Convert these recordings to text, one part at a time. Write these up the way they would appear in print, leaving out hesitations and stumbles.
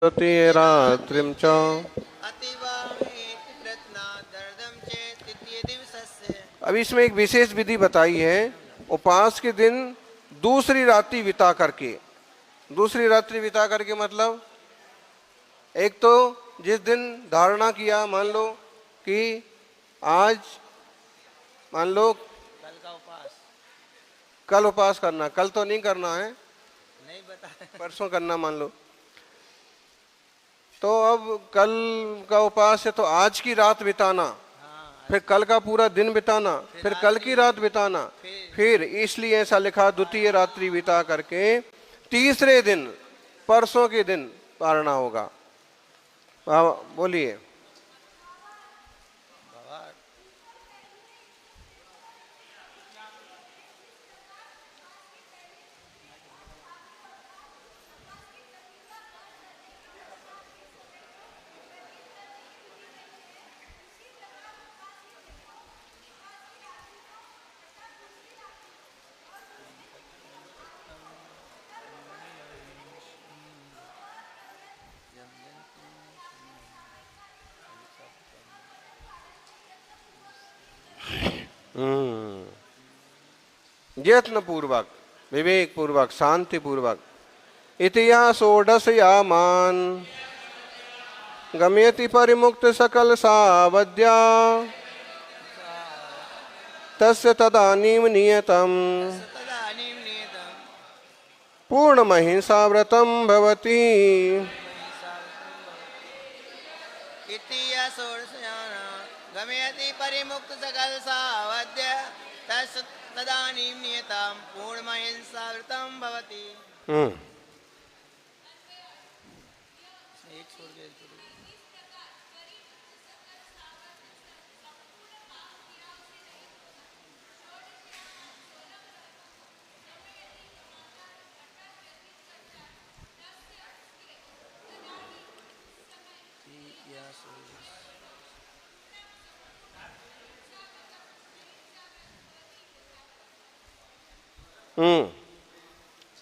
रात्रिं च अब इसमें एक विशेष विधि बताई है। उपवास के दिन दूसरी रात्रि बिता करके, दूसरी रात्रि बिता करके मतलब एक तो जिस दिन धारणा किया, मान लो कि आज मान लो कल का उपवास कल उपवास करना, कल तो नहीं करना है, नहीं बता परसों करना मान लो। तो अब कल का उपवास है तो आज की रात बिताना, हाँ, फिर कल का पूरा दिन बिताना, फिर कल की रात बिताना, फिर इसलिए ऐसा लिखा द्वितीय रात्रि बिता करके तीसरे दिन परसों के दिन पारना होगा। बोलिए। यत्न पूर्वक, विवेक पूर्वक, शांति पूर्वक इतिहास षोडश यामान गम्यति परिमुक्त सकल सावद्या तस्य तदानीम नियतम पूर्णमहिंसा व्रतम भवति। गमयति परिमुक्त सकल सावद्य तस्य तदानीं नियतं पूर्णमहिंसा व्रतं भवति। एक छोड़ के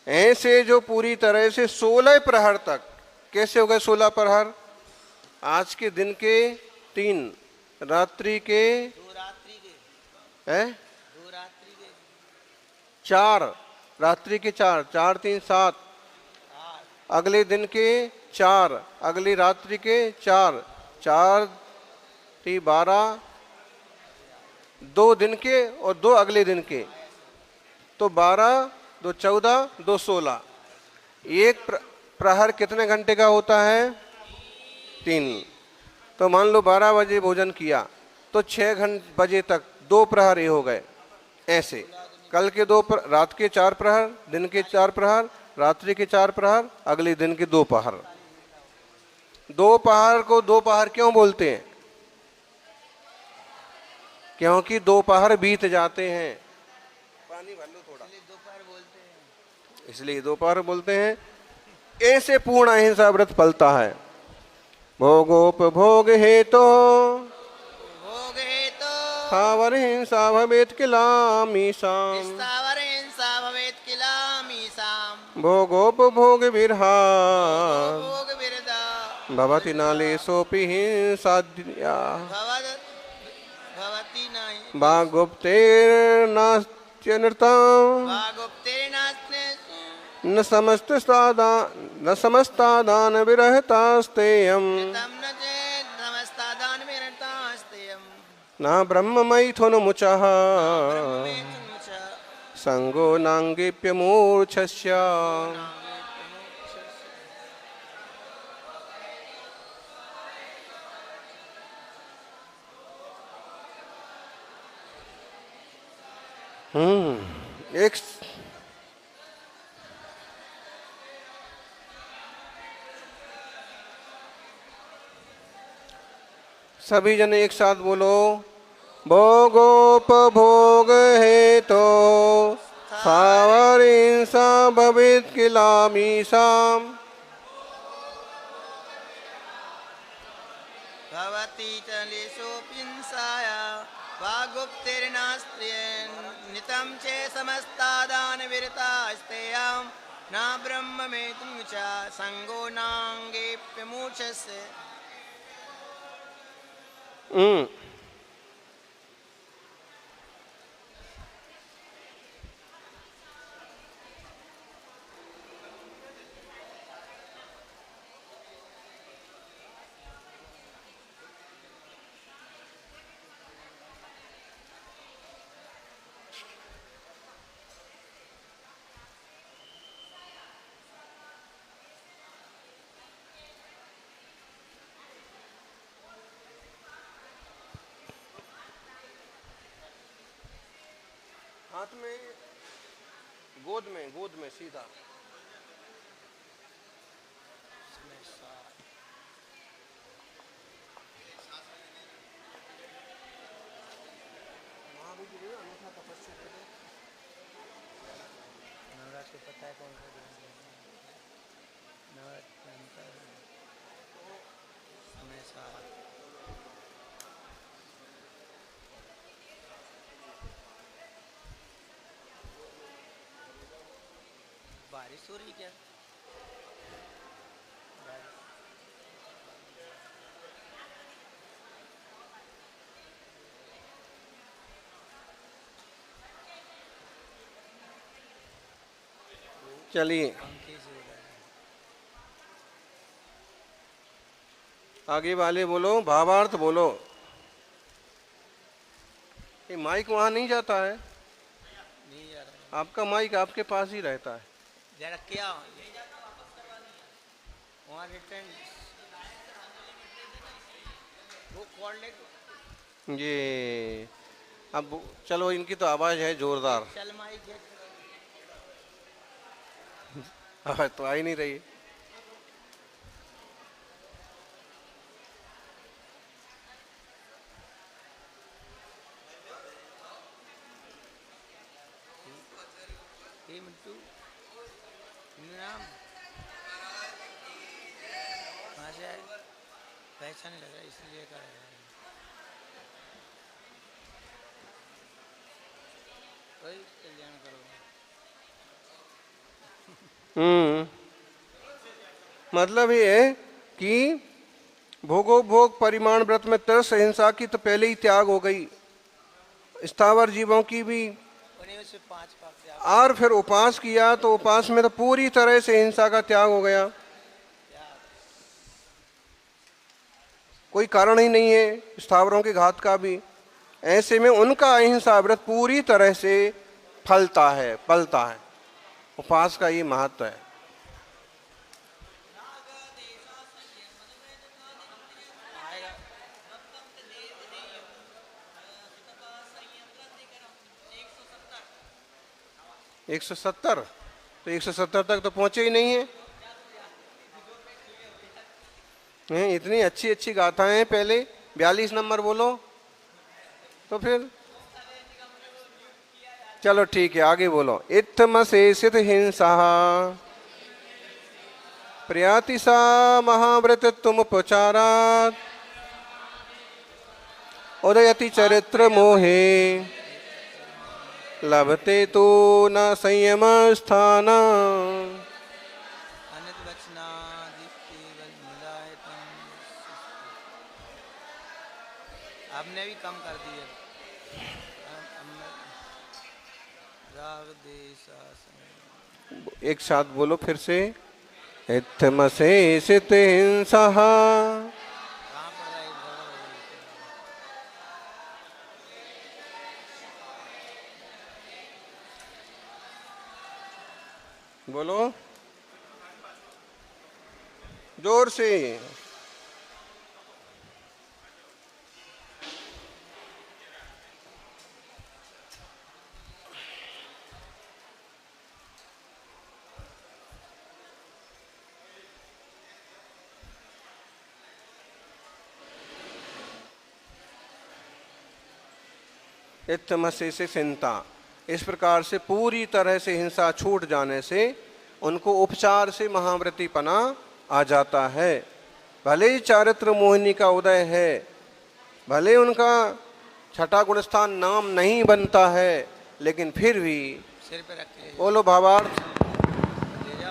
ऐसे जो पूरी तरह से 16 प्रहर तक, कैसे हो गए 16 प्रहर? आज के दिन के 3, रात्रि के 2 रात्रि के है 2 रात्रि के 4, रात्रि के 4, 4 3 7, अगले दिन के 4, अगली रात्रि के 4, 4 3 12, 2 दिन के और 2 अगले दिन के, तो 12 2 14 2 16। एक प्रहर कितने घंटे का होता है? 3। तो मान लो 12 बजे भोजन किया तो 6 बजे तक 2 प्रहर ये हो गए। ऐसे कल के 2 रात के 4 प्रहर, दिन के 4 प्रहर, रात्रि के 4 प्रहर, अगले दिन के 2 प्रहर। 2 प्रहर को 2 प्रहर क्यों बोलते हैं? क्योंकि 2 प्रहर बीत जाते हैं। पानी भर लो थोड़ा, इसलिए 2 प्रहर बोलते हैं। ऐसे पूर्ण अहिंसा व्रत फलता है। भोगोपभोग हेतु स्थावर हिंसा भवेत् किलामीसाम् भोगोपभोग विरहात् भवति नालेशोऽपि हिंसाद्या वागुप्तेर्नास्त्यनृतम् न समस्तादान विरहतास्तेयम् न ब्रह्ममैथुनमुचः संगो नांगेप्यमूर्छस्य। एक सभी जन एक साथ बोलो। भोगोपभोग हेतु स्थावर हिंसा भवेत् किलामीसाम् भवति चलिशोपिंसाय वागुप्तिर्नास्त्यन् नितं चे समस्तादान विरतास्तेयं न ब्रह्म में तुम च संगो नांगेप्य मूर्छस्य। हाथ में, गोद में सीधा। नवरात्र को पता है कौन सा दिन है? नवरात्र अंतर समय साथ। बारिश हो रही क्या? चलिए पंखे से हो रहा है। आगे वाले बोलो, भावार्थ बोलो। ये माइक वहां नहीं जाता है, नहीं जा रहा है। आपका माइक आपके पास ही रहता है। जरा क्या वहाँ रिटर्न वो कॉल ले ये अब चलो, इनकी तो आवाज है जोरदार। चल माइक है। आवाज तो आ ही नहीं रही। मिंटू नाम कहाँ से आए? पहचान नहीं लग रहा इसलिए कर रहे हैं। कोई कल्याण करो। मतलब ये है कि भोगोपभोग परिमाण व्रत में तरस हिंसा की तो पहले ही त्याग हो गई, स्थावर जीवों की भी। उन्हीं से 5 पाप से और फिर उपास किया तो उपास में तो पूरी तरह से हिंसा का त्याग हो गया, कोई कारण ही नहीं है स्थावरों के घात का भी। ऐसे में उनका अहिंसा व्रत पूरी तरह से फलता है, पलता है। उपास का ये महत्व है। आएगा। 170 तो 170 तक तो पहुंचे ही नहीं है। इतनी अच्छी अच्छी गाथाएं पहले 42 नंबर बोलो तो फिर चलो ठीक है, आगे बोलो। इत्थमशेषित हिंसा प्रयातिसा महाव्रत तुम उपचारात् उदयति चरित्र मोहे लभते तो न संयम स्थान। अनंत वचनादि केवल मिलाए तुम। आपने भी कम कर दिया। राग देश एक साथ बोलो फिर से। इत्थमशेषित हिंसा कहाँ पड़ रहा है बोलो जोर से। इत्थमशेषित हिंसा, इस प्रकार से पूरी तरह से हिंसा छूट जाने से उनको उपचार से महाव्रतीपना आ जाता है। भले ही चारित्र मोहिनी का उदय है, भले उनका छठा गुणस्थान नाम नहीं बनता है, लेकिन फिर भी सिर पे रख के बोलो भावार्थ। ले जाओ।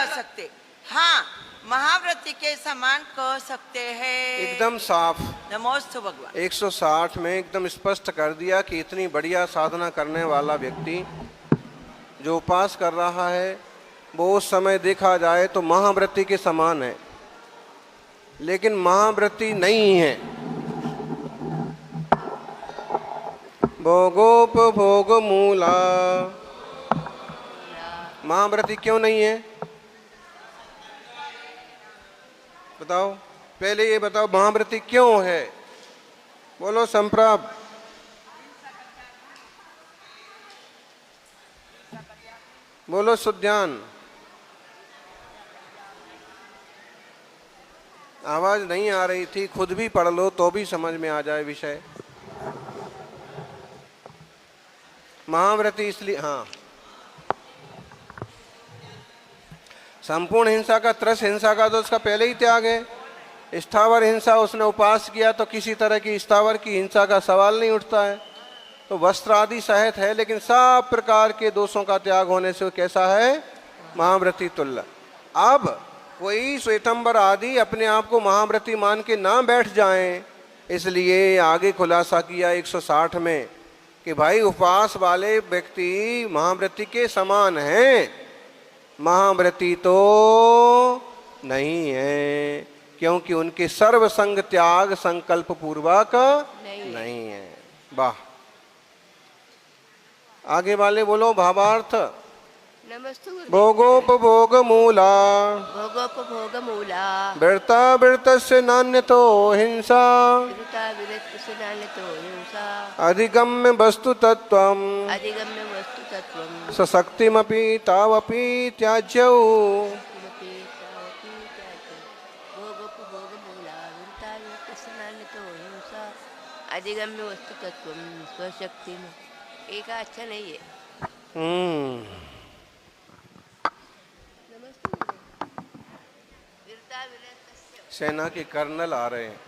सकते। हाँ, महाव्रती के समान कह सकते हैं। एकदम साफ। नमोस्तु भगवान। 160 में एकदम स्पष्ट कर दिया कि इतनी बढ़िया साधना करने वाला व्यक्ति जो उपास कर रहा है वो उस समय देखा जाए तो महाव्रती के समान है, लेकिन महाव्रती नहीं है। भोगोपभोग मूला, महाव्रती क्यों नहीं है? बताओ, पहले ये बताओ महाव्रती क्यों है? बोलो संप्राप। बोलो सुध्यान। आवाज नहीं आ रही थी, खुद भी पढ़ लो तो भी समझ में आ जाए विषय। महाव्रती इसलिए, हाँ, संपूर्ण हिंसा का, त्रस हिंसा का तो उसका पहले ही त्याग है। स्थावर हिंसा उसने उपास किया तो किसी तरह की स्थावर की हिंसा का सवाल नहीं उठता है। तो वस्त्र आदि सहित है, लेकिन सब प्रकार के दोषों का त्याग होने से वो कैसा है? महाव्रती तुल्य। अब कोई श्वेतंबर आदि अपने आप को महाव्रती मान के ना बैठ जाएं, इसलिए आगे खुलासा किया 160 में कि भाई उपवास वाले व्यक्ति महाव्रती के समान हैं, महाव्रती तो नहीं है, क्योंकि उनके सर्व संग त्याग संकल्प पूर्वक नहीं है। वाह। आगे वाले बोलो भावार्थ। नमस्तु भोगोपभोग मूला, भोगोपभोग मूला, वृता वृतस्य नान्यतो हिंसा, विरुता विरक्तस्य नान्यतो हिंसा, अधिगम्य वस्तु तत्वम्, अधिगम्य वस्तु तत्वम्, सशक्तिमपि तावपि त्याज्यौ। किमपि तावपि त्याज्यं। भोगोपभोग मूला, विरुता विरक्तस्य नान्यतो हिंसा, अधिगम्य वस्तु तत्वम्, स्वशक्तिम। एक अच्छा नहीं है। सेना के कर्नल आ रहे हैं।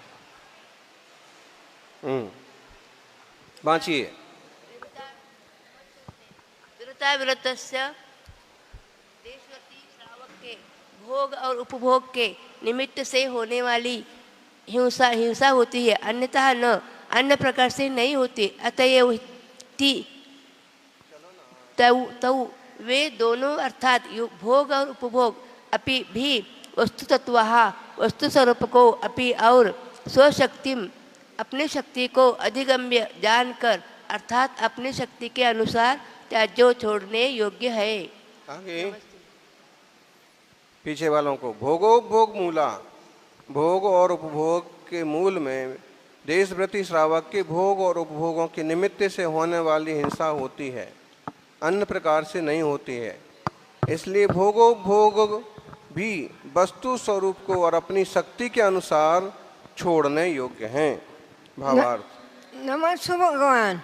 बाँचिए। विरुता विरतस्य देशवती श्रावक के भोग और उपभोग के निमित्त से होने वाली हिंसा होती है, अन्यथा न अन्य प्रकार से नहीं होती। अतएव तौ वे दोनों अर्थात भोग और उपभोग अपि भी वस्तुतत्वः वस्तु स्वरूप को अपि और स्वशक्ति अपनी शक्ति को अधिगम्य जानकर अर्थात अपनी शक्ति के अनुसार त्याज्यो छोड़ने योग्य है। आगे पीछे वालों को भोगोपभोग मूला, भोग और उपभोग के मूल में देशव्रती श्रावक के भोग और उपभोगों के निमित्त से होने वाली हिंसा होती है, अन्य प्रकार से नहीं होती है। इसलिए भोगोपभोग भी वस्तु स्वरूप को और अपनी शक्ति के अनुसार छोड़ने योग्य हैं। भावार्थ। नमस्ते भगवान।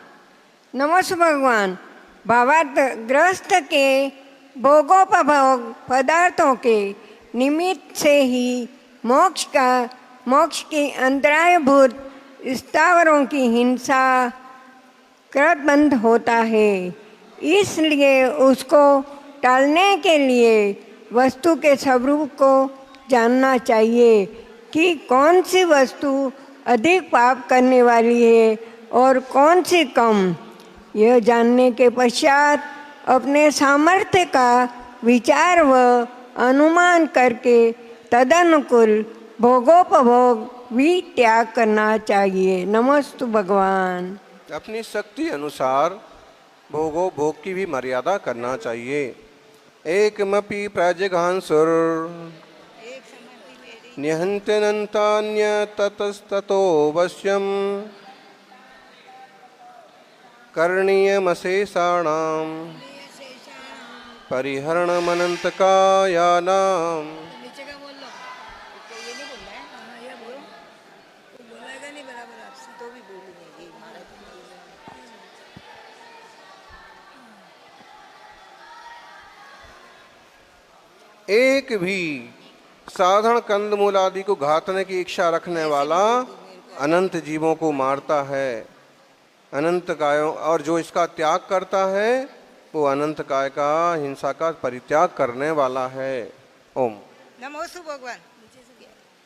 नमस्ते भगवान। भावार्थ, ग्रस्त के भोगोपभोग पदार्थों के निमित्त से ही मोक्ष के अंतरायभूत स्थावरों की हिंसा क्रमबद्ध होता है। इसलिए उसको टालने के लिए वस्तु के स्वरूप को जानना चाहिए कि कौन सी वस्तु अधिक पाप करने वाली है और कौन सी कम। यह जानने के पश्चात अपने सामर्थ्य का विचार व अनुमान करके तदनुकूल भोगोपभोग भी त्याग करना चाहिए। नमस्तु भगवान। अपनी शक्ति अनुसार भोगोपभोग की भी मर्यादा करना चाहिए। एकमपि प्राजघांसुर निहन्त्यनन्तान्य ततस्ततो वश्यं करणीयमशेषाणां परिहरणमनन्तकायानाम्। एक भी साधारण कंदमूल आदि को घातने की इच्छा रखने वाला अनंत जीवों को मारता है, अनंत कायों, और जो इसका त्याग करता है वो अनंत काय का हिंसा का परित्याग करने वाला है। ओम। नमोस्तु भगवान।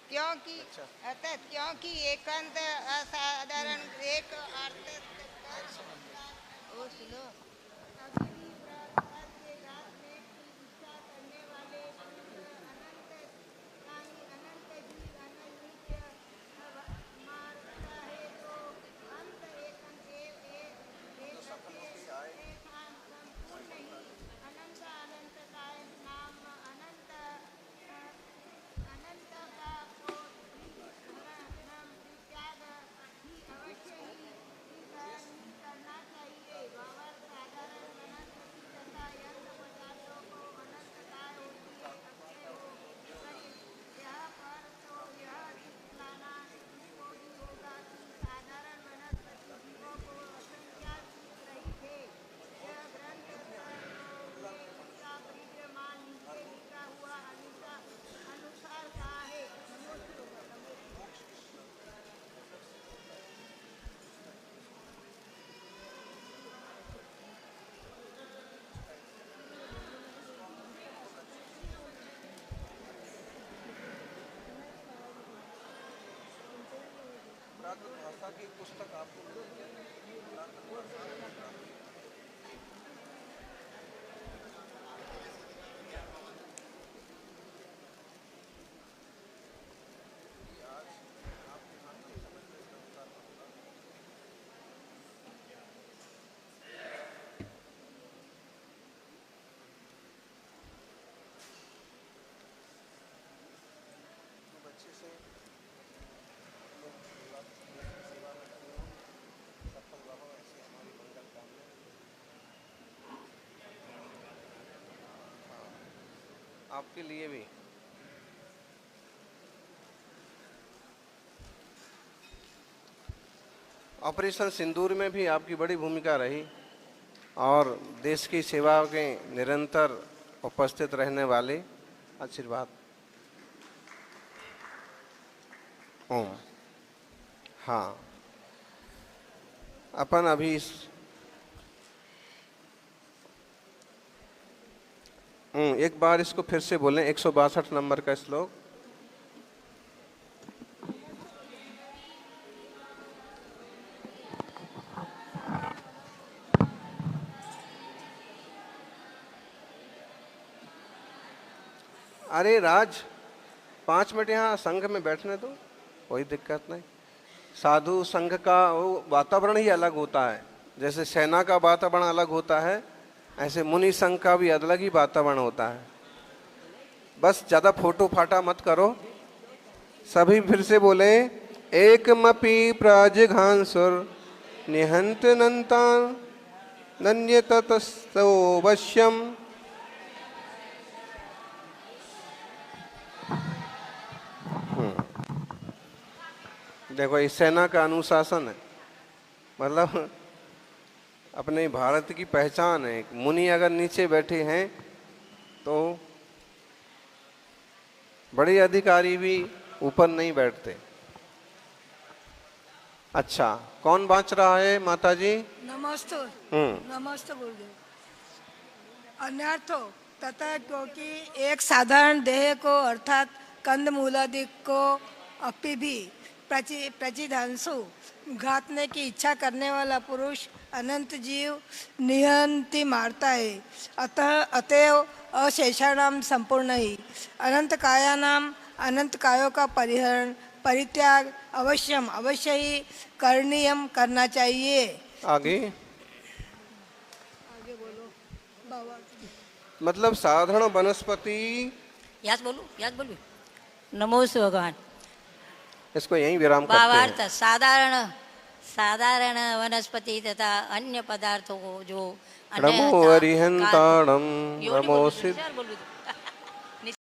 क्योंकि अर्थात क्योंकि एकांत असाधारण एक अर्थ भाषा की पुस्तक आपको बच्चे से आपके लिए भी ऑपरेशन सिंदूर में भी आपकी बड़ी भूमिका रही और देश की सेवा के निरंतर उपस्थित रहने वाले आशीर्वाद। ओम। हाँ, अपन अभी एक बार इसको फिर से बोलें, 162 नंबर का श्लोक। अरे राज, 5 मिनट यहाँ संघ में बैठने दो, कोई दिक्कत नहीं। साधु संघ का वो वातावरण ही अलग होता है, जैसे सेना का वातावरण अलग होता है, ऐसे मुनि संघ का भी अलग ही वातावरण होता है। बस ज़्यादा फोटो फाटा मत करो। सभी फिर से बोले, एकमपि प्राजिघांसुर निहंत नंतान नन्यततस्तो वश्यम। देखो, इस सेना का अनुशासन है, मतलब अपने भारत की पहचान है। मुनि अगर नीचे बैठे हैं तो बड़े अधिकारी भी ऊपर नहीं बैठते। अच्छा, कौन बाँच रहा है माता जी? नमस्ते। नमस्ते गुरुदेव। अन्यर्थो तथा क्योंकि एक साधारण देह को अर्थात कंद मूलादि को अपि भी प्रतिधांसु घातने की इच्छा करने वाला पुरुष अनंत जीव निहंति मारता है। अतएव अशेषाणाम संपूर्ण ही अनंत कायानाम अनंत कायों का परित्याग अवश्य ही करणीयम करना चाहिए। आगे बोलो बाबा। मतलब साधारण वनस्पति, याद बोलू। नमोस्तु भगवान। इसको यहीं विराम करते हैं। भावार्थ साधारण वनस्पति तथा अन्य पदार्थों को जो नमो अरिहंताणं नमो सिद्ध। बोलू